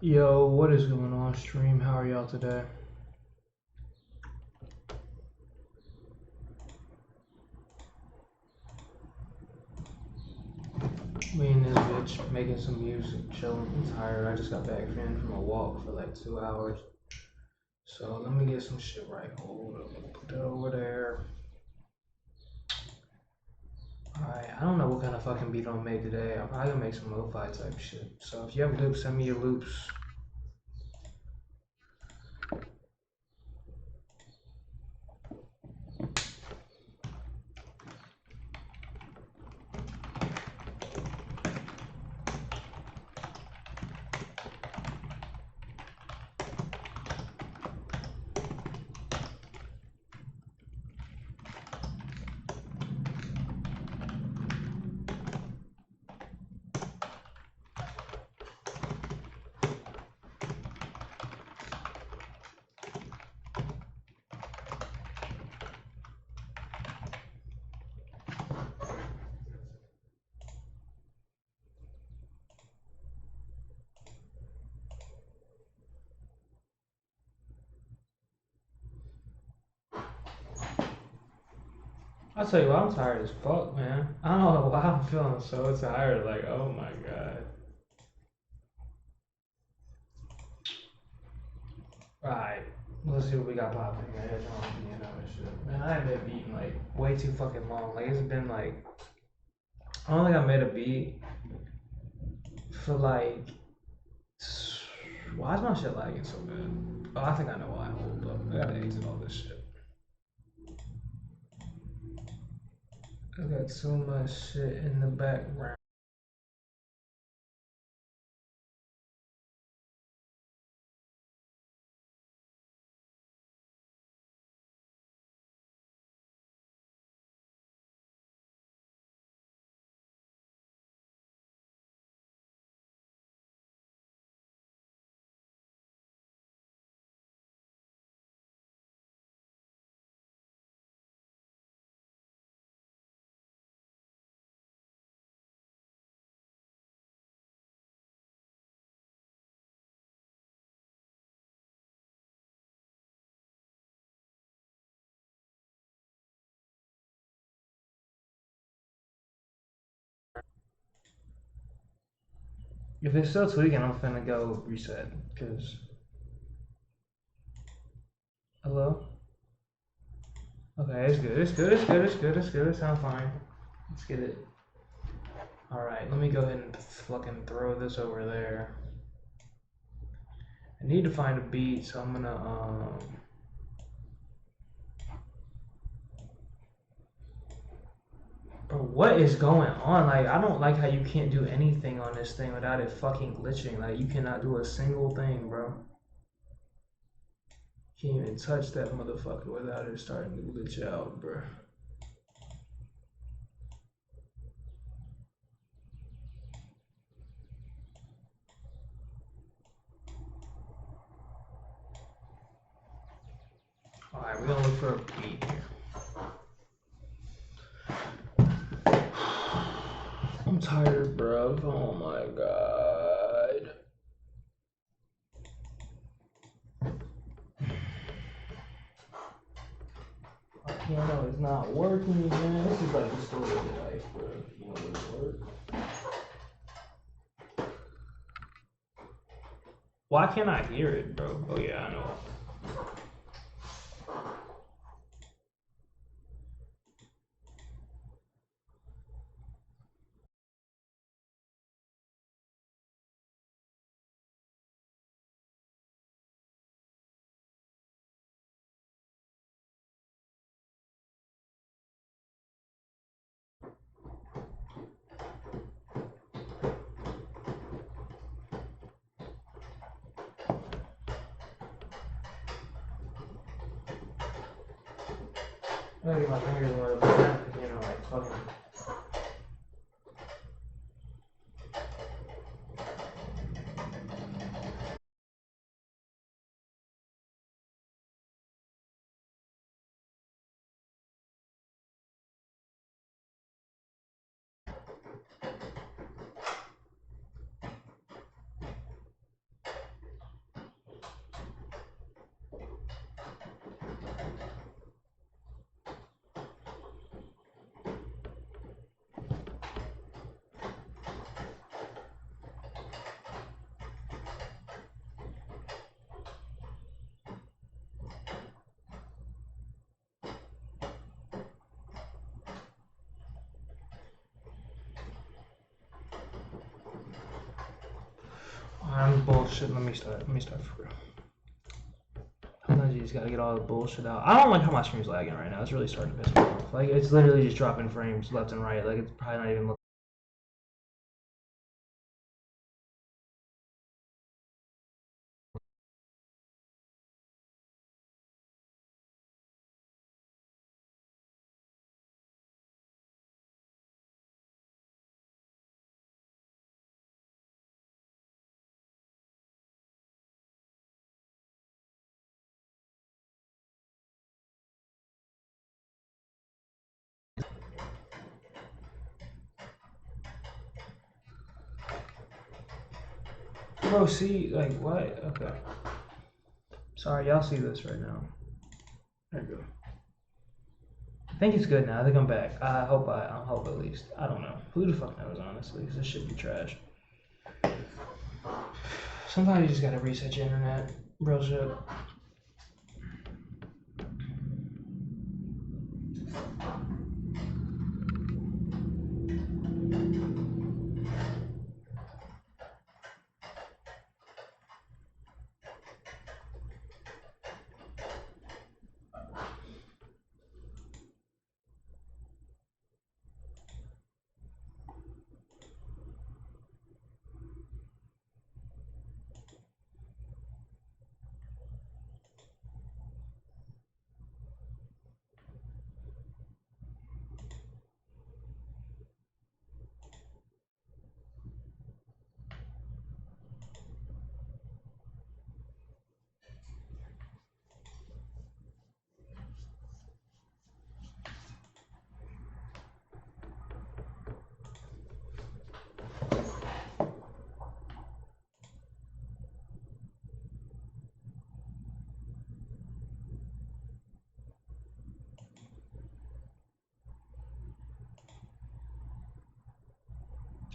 Yo, what is going on, stream? How are y'all today? Me and this bitch making some music, chilling. I'm tired. I just got back from a walk for like 2 hours. So let me get some shit right. Hold up, put that over there. Alright, I don't know what kind of fucking beat I'm gonna make today. I'm probably gonna make some lo-fi type shit. So if you have loops, send me your loops. I'll tell you what, I'm tired as fuck, man. I don't know why I'm feeling so tired. Like, oh my god. Alright, let's see what we got popping. Man, I haven't been beating like way too fucking long. Like, it's been like, I don't think I made a beat for like, why is my shit lagging so bad? Oh, I think I know why. Hold up, I gotta exit all this shit. I got so much shit in the background. If it's still tweaking, I'm finna go reset. Cause, hello? Okay, it's good. It sounds fine. Let's get it. Alright, let me go ahead and fucking throw this over there. I need to find a beat, so I'm gonna Bro, what is going on? Like, I don't like how you can't do anything on this thing without it fucking glitching. Like, you cannot do a single thing, bro. Can't even touch that motherfucker without it starting to glitch out, bro. Alright, we're gonna look for a beat here. I'm tired, bro. Oh my god. My piano is not working, man. This is like the story of life, bro. You know, it work. Why can't I hear it, bro? Oh yeah, I know. Maybe my fingers were you know, like fucking. I'm bullshit. Let me start for real. Sometimes you just gotta get all the bullshit out. I don't like how my stream's lagging right now. It's really starting to piss me off. Like, it's literally just dropping frames left and right. Like, it's probably not even looking. Bro, see, like, what? Okay. Sorry, y'all see this right now. There you go. I think it's good now. I think I'm back. I hope at least. I don't know. Who the fuck knows, honestly? Because this should be trash. Sometimes you just gotta reset your internet. Real shit.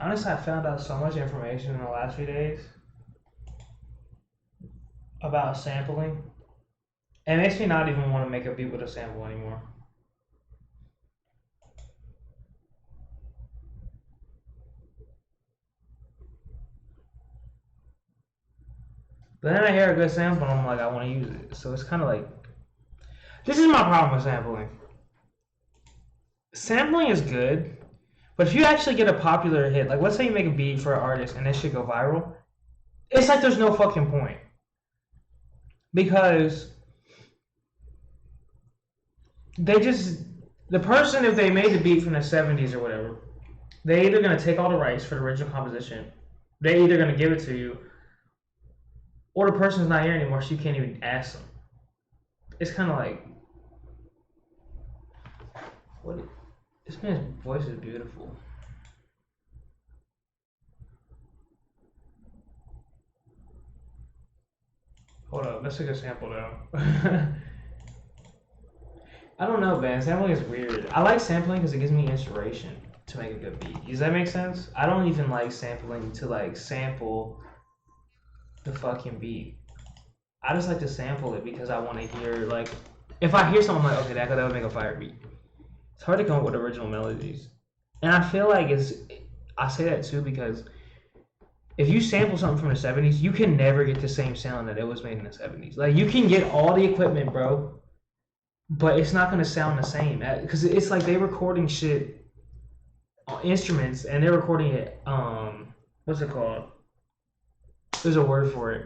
Honestly, I found out so much information in the last few days about sampling. It makes me not even want to make a beat with a sample anymore. But then I hear a good sample and I'm like, I want to use it. So it's kind of like, this is my problem with sampling. Sampling is good, but if you actually get a popular hit, like let's say you make a beat for an artist and this shit go viral, it's like there's no fucking point. Because the person, if they made the beat from the 70s or whatever, they're either going to take all the rights for the original composition, they're either going to give it to you, or the person's not here anymore, so you can't even ask them. It's kind of like, this man's voice is beautiful. Hold up, let's take a sample though. I don't know, man. Sampling is weird. I like sampling because it gives me inspiration to make a good beat. Does that make sense? I don't even like sampling to like sample the fucking beat. I just like to sample it because I want to hear, like, if I hear something, I'm like, okay, that would make a fire beat. It's hard to come up with original melodies. And I feel like I say that too because if you sample something from the 70s, you can never get the same sound that it was made in the 70s. Like, you can get all the equipment, bro, but it's not going to sound the same. Because it's like they're recording shit on instruments, and they're recording it, what's it called? There's a word for it.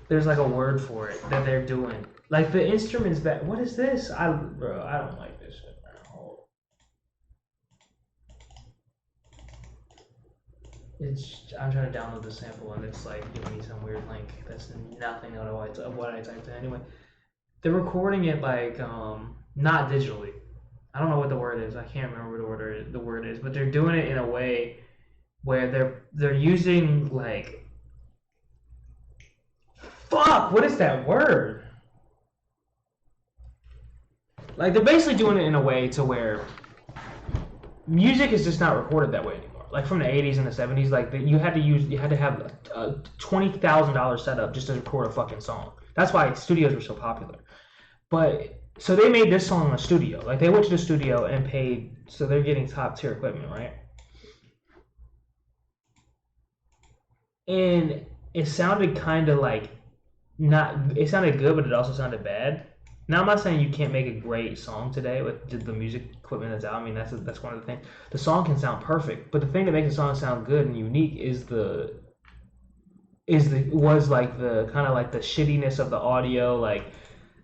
There's like a word for it that they're doing. Like the instruments back. What is this? Bro, I don't like this shit, man. I'm trying to download the sample and it's like giving me some weird link that's nothing of what I typed in anyway. They're recording it like not digitally. I don't know what the word is. I can't remember what the word is, but they're doing it in a way where they're using like, fuck, what is that word? Like, they're basically doing it in a way to music is just not recorded that way anymore. Like from the 80s and the 70s, like you had to have a $20,000 setup just to record a fucking song. That's why studios were so popular. But so they made this song in the studio. Like they went to the studio and paid, so they're getting top tier equipment, right? And it sounded kind of like it sounded good, but it also sounded bad. Now I'm not saying you can't make a great song today with the music equipment that's out. I mean that's one of the things. The song can sound perfect, but the thing that makes a song sound good and unique is the kind of like the shittiness of the audio, like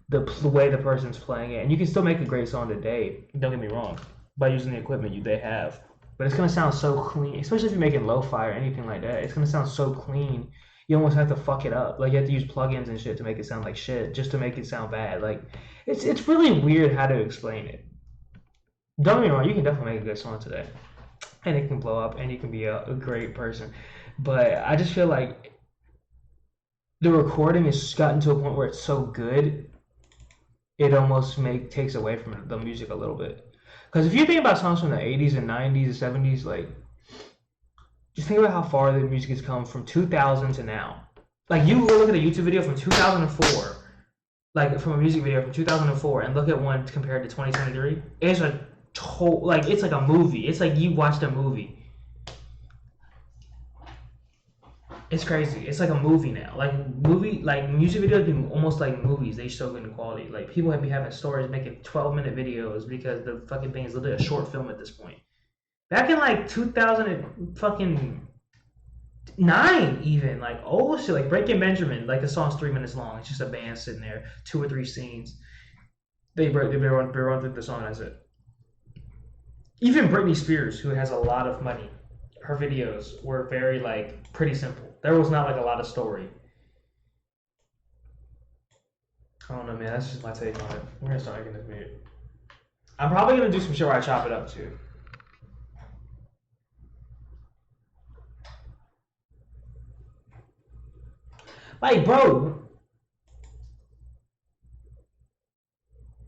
the way the person's playing it. And you can still make a great song today. Don't get me wrong, by using the equipment they have. But it's gonna sound so clean, especially if you're making lo-fi or anything like that. It's gonna sound so clean. You almost have to fuck it up. Like you have to use plugins and shit to make it sound like shit, just to make it sound bad. Like it's really weird how to explain it. Don't get me wrong, you can definitely make a good song today, and it can blow up, and you can be a great person. But I just feel like the recording has gotten to a point where it's so good, it almost takes away from the music a little bit. Because if you think about songs from the 80s and 90s and 70s, like, just think about how far the music has come from 2000 to now. Like, you look at a YouTube video from 2004, like, from a music video from 2004, and look at one compared to 2023, it's it's like a movie. It's like you watched a movie. It's crazy. It's like a movie now. Like music videos be almost like movies. They so good in quality. Like people be having stories making 12-minute videos because the fucking thing is literally a short film at this point. Back in like 2009 even, like old shit, like Breaking Benjamin, like the song's 3 minutes long. It's just a band sitting there, 2 or 3 scenes. They run through the song, that's it. Even Britney Spears, who has a lot of money, her videos were very like pretty simple. There was not like a lot of story. I don't know, man. That's just my take on it. We're gonna start making this video. I'm probably gonna do some shit where I chop it up too. Like, bro,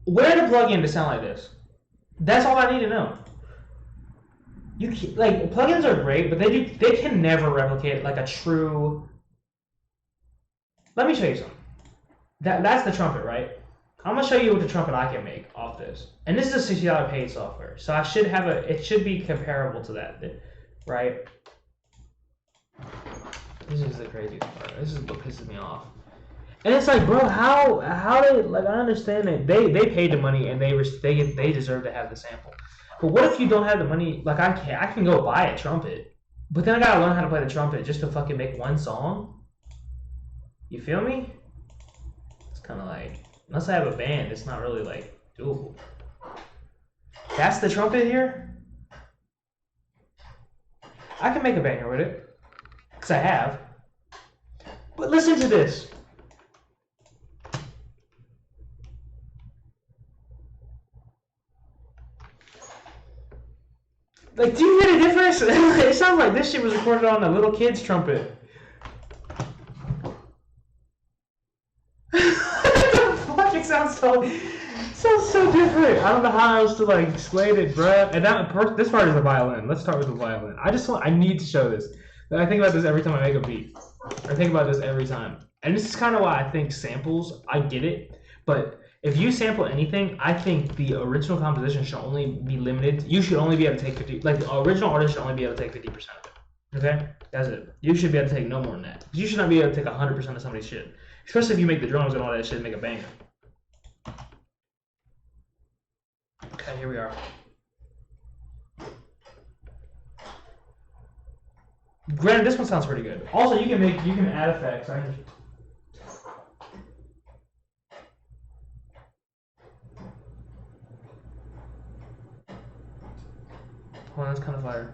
where to plug in to sound like this? That's all I need to know. You can, like, plugins are great, but they can never replicate like a true. Let me show you something. That's the trumpet, right? I'm gonna show you what the trumpet I can make off this, and this is a $60 paid software, so I should have it should be comparable to that, right? This is the craziest part. This is what pisses me off. And it's like, bro, how they, like, I understand that they paid the money and they deserve to have the sample. But what if you don't have the money? Like, I can go buy a trumpet, but then I gotta learn how to play the trumpet just to fucking make one song. You feel me? It's kind of like, unless I have a band, it's not really like doable. That's the trumpet here. I can make a banger with it, cause I have. But listen to this. Like, do you hear the difference? It sounds like this shit was recorded on a little kid's trumpet. What the fuck? It sounds so different. I don't know how else to like explain it, bruh. And this part is the violin. Let's start with the violin. I need to show this. I think about this every time I make a beat. I think about this every time. And this is kind of why I think samples, I get it, but if you sample anything, I think the original composition should only be limited. You should only be able to take 50%. Like, the original artist should only be able to take 50% of it. Okay? That's it. You should be able to take no more than that. You should not be able to take 100% of somebody's shit. Especially if you make the drums and all that shit and make a banger. Okay, here we are. Granted, this one sounds pretty good. Also, you can add effects. Oh, that's kind of fire.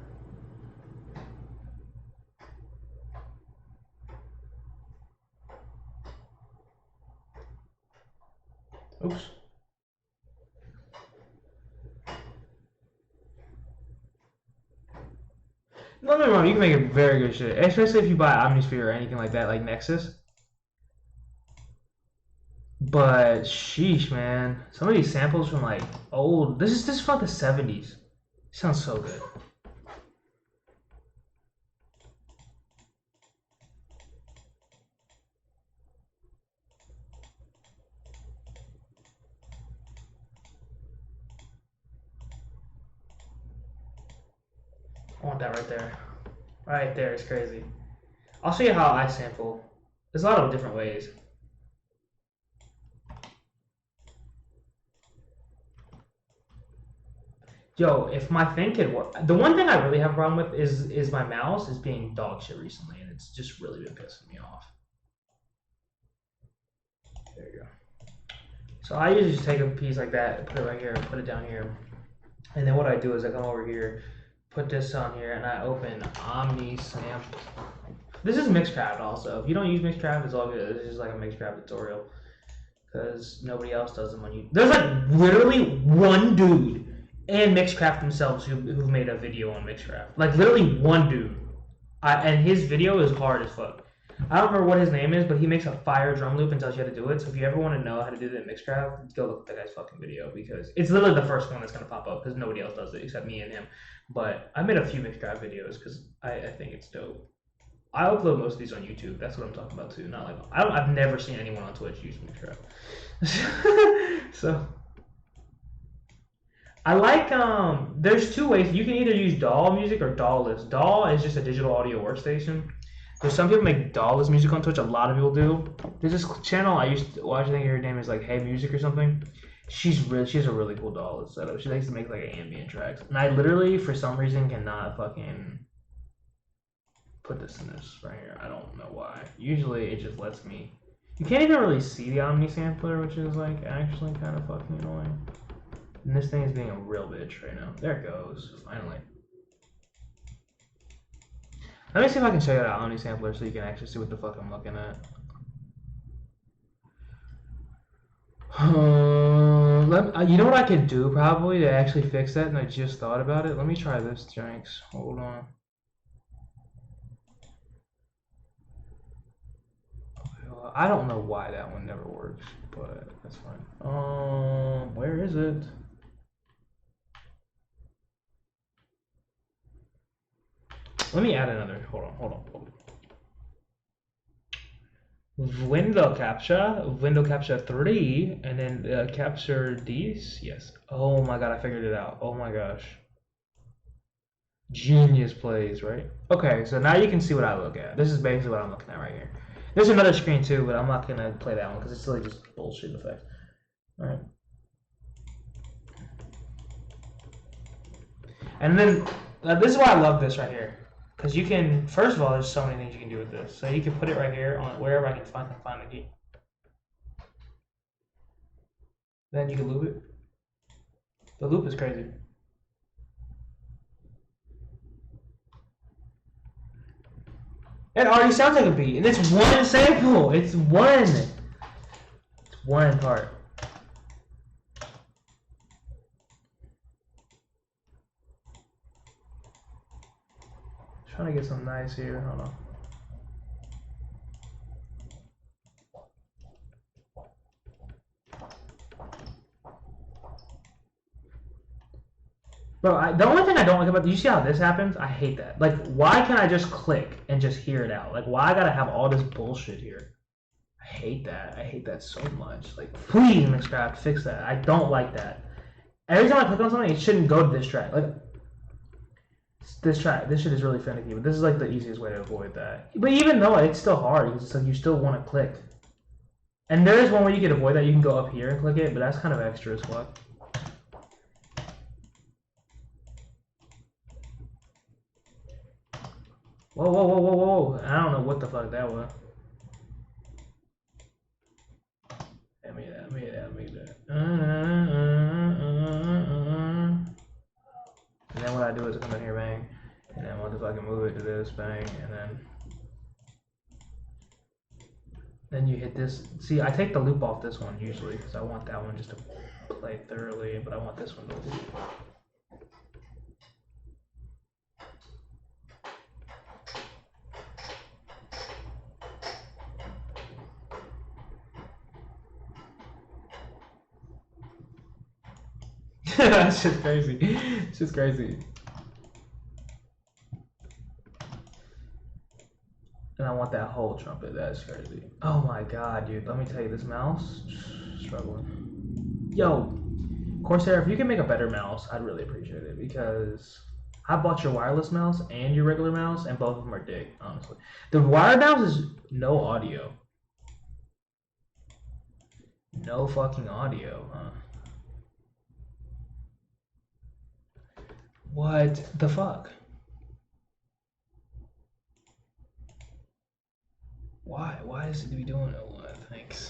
Oops. Don't get me wrong, you can make a very good shit, especially if you buy Omnisphere or anything like that, like Nexus. But sheesh, man, some of these samples from like old. This is from the 70s. Sounds so good. I want that right there. Right there is crazy. I'll show you how I sample. There's a lot of different ways. Yo, if my thing could work, the one thing I really have a problem with is my mouse is being dog shit recently, and it's just really been pissing me off. There you go. So I usually just take a piece like that, put it right here, put it down here, and then what I do is I come over here, put this on here, and I open Omni Sample. This is Mixcraft also. If you don't use Mixcraft, it's all good. This is like a Mixcraft tutorial, because nobody else does them when you. There's like literally one dude and Mixcraft themselves who've made a video on Mixcraft. Like literally one dude, and his video is hard as fuck. I don't remember what his name is, but he makes a fire drum loop and tells you how to do it. So if you ever want to know how to do that in Mixcraft, go look at that guy's fucking video, because it's literally the first one that's gonna pop up because nobody else does it except me and him. But I made a few Mixcraft videos because I think it's dope. I upload most of these on YouTube. That's what I'm talking about too. Not like I've never seen anyone on Twitch use Mixcraft. So. I like, there's two ways. You can either use DAW music or DAW-less. DAW is just a digital audio workstation. There's some people make DAW-less music on Twitch. A lot of people do. There's this channel I used to watch. I think her name is like Hey Music or something. She has a really cool DAW-less setup. She likes to make like ambient tracks. And I literally, for some reason, cannot fucking put this in this right here. I don't know why. Usually it just lets me. You can't even really see the Omni Sampler, which is like actually kind of fucking annoying. And this thing is being a real bitch right now. There it goes, finally. Let me see if I can show you the Omni Sampler so you can actually see what the fuck I'm looking at. You know what I can do probably to actually fix that, and I just thought about it? Let me try this, Jenks. Hold on. Okay, well, I don't know why that one never works, but that's fine. Where is it? Let me add another. Hold on. Window capture 3, and then capture these. Yes. Oh my god, I figured it out. Oh my gosh. Genius plays, right? Okay, so now you can see what I look at. This is basically what I'm looking at right here. There's another screen too, but I'm not gonna play that one because it's really just bullshit effect. All right. And then this is why I love this right here. Because you can, first of all, there's so many things you can do with this. So you can put it right here on wherever I can find the key. Then you can loop it. The loop is crazy. It already sounds like a beat, and it's one sample. It's one part. Trying to get some nice here. Hold on. Bro, the only thing I don't like about you see how this happens? I hate that. Like, why can't I just click and just hear it out? Like, why I gotta have all this bullshit here? I hate that. I hate that so much. Like, please, Mixcraft, fix that. I don't like that. Every time I click on something, it shouldn't go to this track. Like. This shit is really finicky, but this is like the easiest way to avoid that. But even though it's still hard, because it's like you still want to click. And there is one way you can avoid that. You can go up here and click it, but that's kind of extra as fuck. Whoa. I don't know what the fuck that was. Let me that. And then what I do is I come in here, bang, and then motherfucking move it to this, bang, and then you hit this. See, I take the loop off this one usually because I want that one just to play thoroughly, but I want this one to loop. That's just crazy. It's just crazy. And I want that whole trumpet. That's crazy. Oh my god, dude. Let me tell you, this mouse, struggling. Yo, Corsair, if you can make a better mouse, I'd really appreciate it, because I bought your wireless mouse and your regular mouse, and both of them are dick, honestly. The wired mouse is no audio. No fucking audio, huh? What the fuck? Why? Why is it be doing it? What? Thanks.